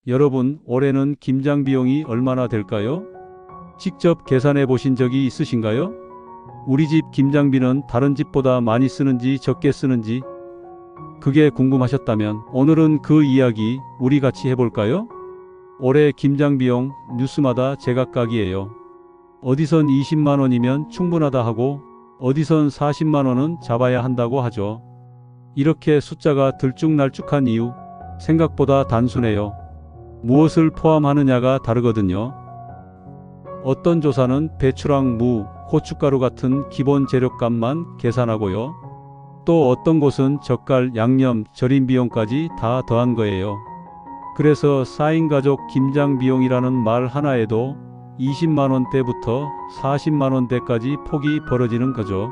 여러분, 올해는 김장 비용이 얼마나 될까요? 직접 계산해 보신 적이 있으신가요? 우리 집 김장비는 다른 집보다 많이 쓰는지 적게 쓰는지 그게 궁금하셨다면 오늘은 그 이야기 우리 같이 해볼까요? 올해 김장 비용 뉴스마다 제각각이에요. 어디선 20만 원이면 충분하다 하고 어디선 40만 원은 잡아야 한다고 하죠. 이렇게 숫자가 들쭉날쭉한 이유, 생각보다 단순해요. 무엇을 포함하느냐가 다르거든요. 어떤 조사는 배추랑 무, 고춧가루 같은 기본 재료값만 계산하고요. 또 어떤 곳은 젓갈, 양념, 절임 비용까지 다 더한 거예요. 그래서 4인 가족 김장 비용이라는 말 하나에도 20만 원대부터 40만 원대까지 폭이 벌어지는 거죠.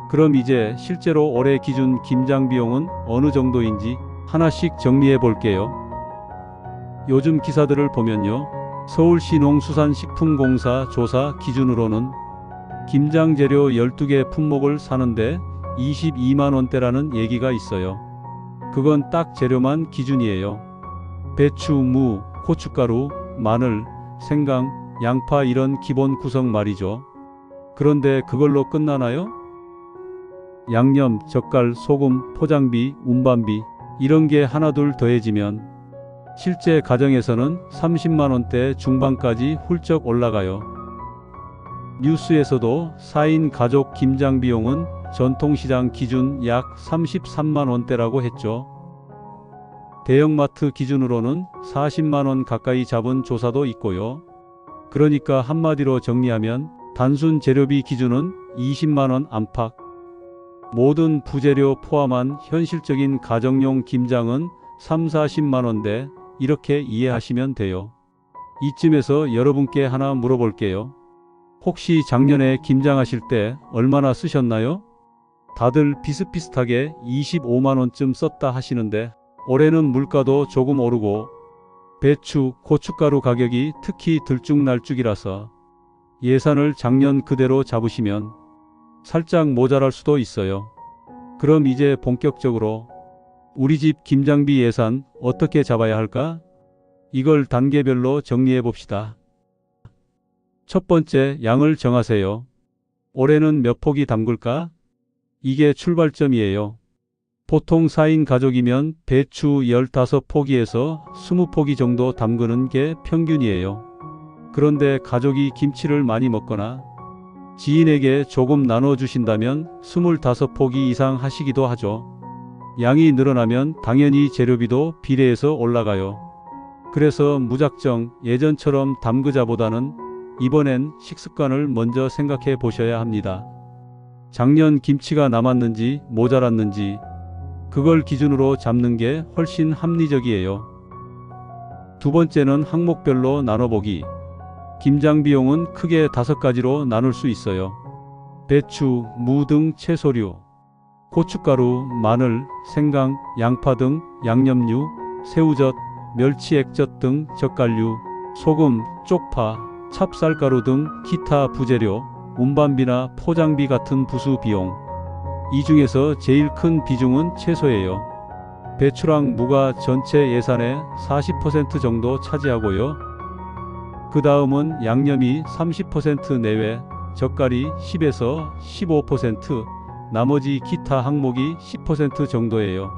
그럼 이제 실제로 올해 기준 김장 비용은 어느 정도인지 하나씩 정리해 볼게요. 요즘 기사들을 보면요. 서울시 농수산식품공사 조사 기준으로는 김장 재료 12개 품목을 사는데 22만 원대라는 얘기가 있어요. 그건 딱 재료만 기준이에요. 배추, 무, 고춧가루, 마늘, 생강, 양파 이런 기본 구성 말이죠. 그런데 그걸로 끝나나요? 양념, 젓갈, 소금, 포장비, 운반비 이런 게 하나둘 더해지면 실제 가정에서는 30만 원대 중반까지 훌쩍 올라가요. 뉴스에서도 4인 가족 김장 비용은 전통시장 기준 약 33만 원대라고 했죠. 대형마트 기준으로는 40만 원 가까이 잡은 조사도 있고요. 그러니까 한마디로 정리하면 단순 재료비 기준은 20만 원 안팎. 모든 부재료 포함한 현실적인 가정용 김장은 3, 40만 원대. 이렇게 이해하시면 돼요. 이쯤에서 여러분께 하나 물어볼게요. 혹시 작년에 김장하실 때 얼마나 쓰셨나요? 다들 비슷비슷하게 25만 원쯤 썼다 하시는데 올해는 물가도 조금 오르고 배추, 고춧가루 가격이 특히 들쭉날쭉이라서 예산을 작년 그대로 잡으시면 살짝 모자랄 수도 있어요. 그럼 이제 본격적으로 우리 집 김장비 예산 어떻게 잡아야 할까? 이걸 단계별로 정리해 봅시다. 첫 번째, 양을 정하세요. 올해는 몇 포기 담글까? 이게 출발점이에요. 보통 4인 가족이면 배추 15포기에서 20포기 정도 담그는 게 평균이에요. 그런데 가족이 김치를 많이 먹거나 지인에게 조금 나눠주신다면 25포기 이상 하시기도 하죠. 양이 늘어나면 당연히 재료비도 비례해서 올라가요. 그래서 무작정 예전처럼 담그자보다는 이번엔 식습관을 먼저 생각해 보셔야 합니다. 작년 김치가 남았는지 모자랐는지 그걸 기준으로 잡는 게 훨씬 합리적이에요. 두 번째는 항목별로 나눠보기. 김장 비용은 크게 5가지로 나눌 수 있어요. 배추, 무 등 채소류, 고춧가루, 마늘, 생강, 양파 등 양념류, 새우젓, 멸치 액젓 등 젓갈류, 소금, 쪽파, 찹쌀가루 등 기타 부재료, 운반비나 포장비 같은 부수 비용. 이 중에서 제일 큰 비중은 채소예요. 배추랑 무가 전체 예산의 40% 정도 차지하고요. 그 다음은 양념이 30% 내외, 젓갈이 10에서 15%, 나머지 기타 항목이 10% 정도예요.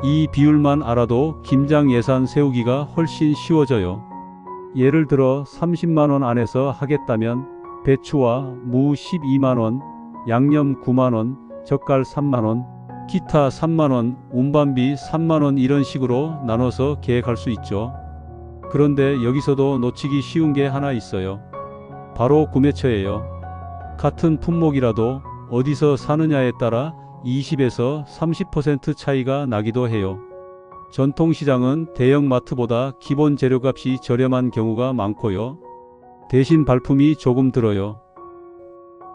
이 비율만 알아도 김장 예산 세우기가 훨씬 쉬워져요. 예를 들어 30만 원 안에서 하겠다면 배추와 무 12만 원, 양념 9만 원, 젓갈 3만 원, 기타 3만 원, 운반비 3만 원 이런 식으로 나눠서 계획할 수 있죠. 그런데 여기서도 놓치기 쉬운 게 하나 있어요. 바로 구매처예요. 같은 품목이라도 어디서 사느냐에 따라 20에서 30% 차이가 나기도 해요. 전통시장은 대형마트보다 기본 재료값이 저렴한 경우가 많고요. 대신 발품이 조금 들어요.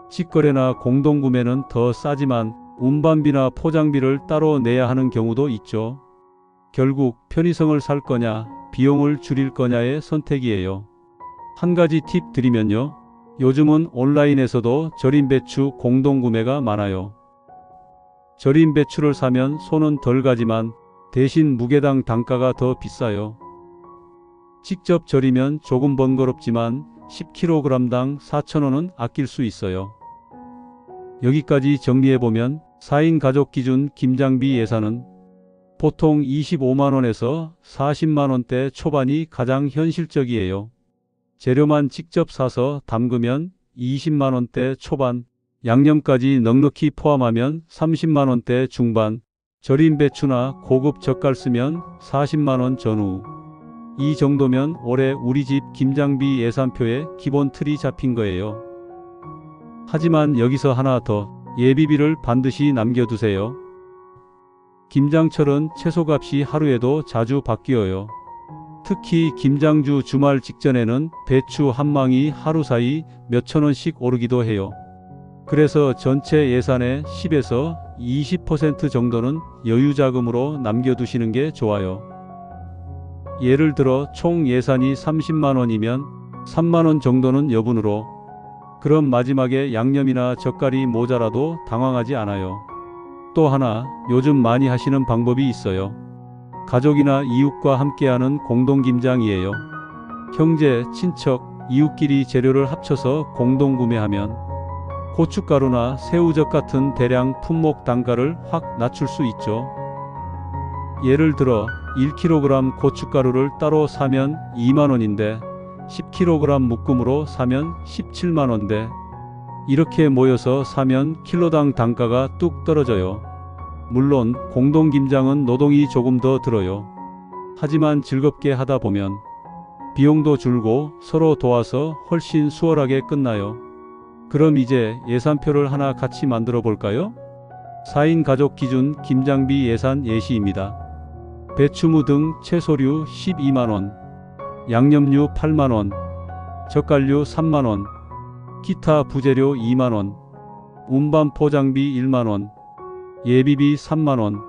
직거래나 공동구매는 더 싸지만 운반비나 포장비를 따로 내야 하는 경우도 있죠. 결국 편의성을 살 거냐, 비용을 줄일 거냐의 선택이에요. 한 가지 팁 드리면요. 요즘은 온라인에서도 절임 배추 공동구매가 많아요. 절임 배추를 사면 손은 덜 가지만 대신 무게당 단가가 더 비싸요. 직접 절이면 조금 번거롭지만 10kg당 4,000원은 아낄 수 있어요. 여기까지 정리해보면 4인 가족 기준 김장비 예산은 보통 25만원에서 40만원대 초반이 가장 현실적이에요. 재료만 직접 사서 담그면 20만원대 초반, 양념까지 넉넉히 포함하면 30만원대 중반, 절인 배추나 고급 젓갈 쓰면 40만원 전후. 이 정도면 올해 우리 집 김장비 예산표에 기본 틀이 잡힌 거예요. 하지만 여기서 하나 더, 예비비를 반드시 남겨두세요. 김장철은 채소값이 하루에도 자주 바뀌어요. 특히 김장주 주말 직전에는 배추 한 망이 하루 사이 몇천 원씩 오르기도 해요. 그래서 전체 예산의 10에서 20% 정도는 여유자금으로 남겨두시는 게 좋아요. 예를 들어 총 예산이 30만 원이면 3만 원 정도는 여분으로. 그럼 마지막에 양념이나 젓갈이 모자라도 당황하지 않아요. 또 하나 요즘 많이 하시는 방법이 있어요. 가족이나 이웃과 함께하는 공동김장이에요. 형제, 친척, 이웃끼리 재료를 합쳐서 공동구매하면 고춧가루나 새우젓 같은 대량 품목 단가를 확 낮출 수 있죠. 예를 들어 1kg 고춧가루를 따로 사면 2만원인데 10kg 묶음으로 사면 17만원대. 이렇게 모여서 사면 킬로당 단가가 뚝 떨어져요. 물론 공동김장은 노동이 조금 더 들어요. 하지만 즐겁게 하다 보면 비용도 줄고 서로 도와서 훨씬 수월하게 끝나요. 그럼 이제 예산표를 하나 같이 만들어 볼까요? 4인 가족 기준 김장비 예산 예시입니다. 배추무 등 채소류 12만원, 양념류 8만원, 젓갈류 3만원, 기타 부재료 2만원, 운반 포장비 1만원, 예비비 3만원,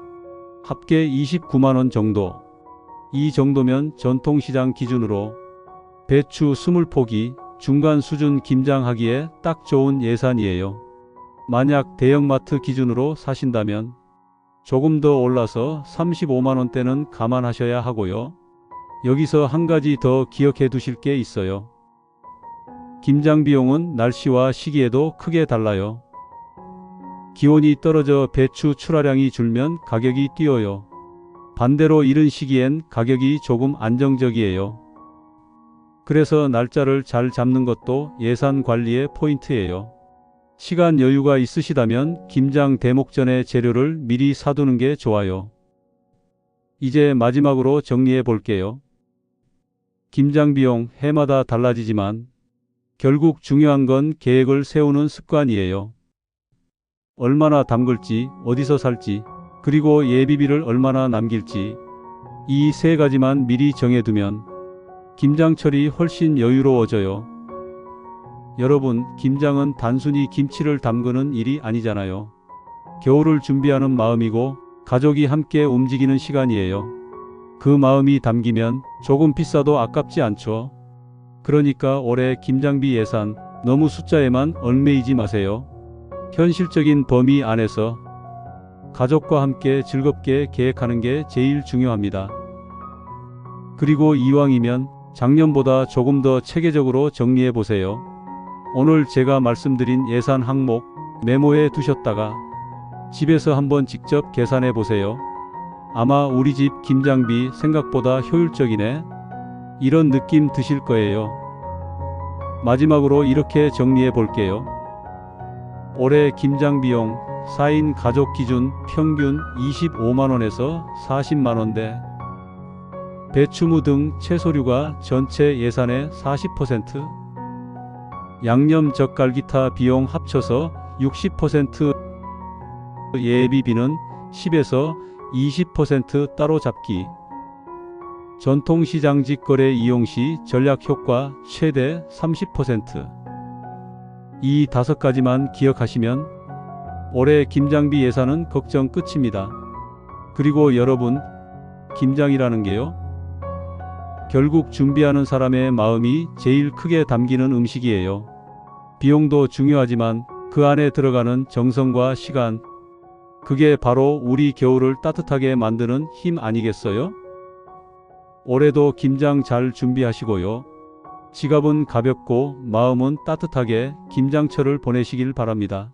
합계 29만원 정도. 이 정도면 전통시장 기준으로 배추 20포기 중간 수준 김장하기에 딱 좋은 예산이에요. 만약 대형마트 기준으로 사신다면 조금 더 올라서 35만원대는 감안하셔야 하고요. 여기서 한 가지 더 기억해 두실 게 있어요. 김장 비용은 날씨와 시기에도 크게 달라요. 기온이 떨어져 배추 출하량이 줄면 가격이 뛰어요. 반대로 이른 시기엔 가격이 조금 안정적이에요. 그래서 날짜를 잘 잡는 것도 예산 관리의 포인트예요. 시간 여유가 있으시다면 김장 대목 전에 재료를 미리 사두는 게 좋아요. 이제 마지막으로 정리해 볼게요. 김장 비용 해마다 달라지지만 결국 중요한 건 계획을 세우는 습관이에요. 얼마나 담글지, 어디서 살지, 그리고 예비비를 얼마나 남길지, 이 세 가지만 미리 정해두면 김장철이 훨씬 여유로워져요. 여러분, 김장은 단순히 김치를 담그는 일이 아니잖아요. 겨울을 준비하는 마음이고 가족이 함께 움직이는 시간이에요. 그 마음이 담기면 조금 비싸도 아깝지 않죠. 그러니까 올해 김장비 예산 너무 숫자에만 얽매이지 마세요. 현실적인 범위 안에서 가족과 함께 즐겁게 계획하는 게 제일 중요합니다. 그리고 이왕이면 작년보다 조금 더 체계적으로 정리해 보세요. 오늘 제가 말씀드린 예산 항목 메모해 두셨다가 집에서 한번 직접 계산해 보세요. 아마 우리 집 김장비 생각보다 효율적이네, 이런 느낌 드실 거예요. 마지막으로 이렇게 정리해 볼게요. 올해 김장 비용 4인 가족 기준 평균 25만원에서 40만원대. 배추무 등 채소류가 전체 예산의 40%, 양념 젓갈 기타 비용 합쳐서 60%, 예비비는 10에서 20% 따로 잡기. 전통시장 직거래 이용 시 전략 효과 최대 30%. 이 5가지만 기억하시면 올해 김장비 예산은 걱정 끝입니다. 그리고 여러분, 김장이라는 게요, 결국 준비하는 사람의 마음이 제일 크게 담기는 음식이에요. 비용도 중요하지만 그 안에 들어가는 정성과 시간, 그게 바로 우리 겨울을 따뜻하게 만드는 힘 아니겠어요? 올해도 김장 잘 준비하시고요. 지갑은 가볍고 마음은 따뜻하게 김장철을 보내시길 바랍니다.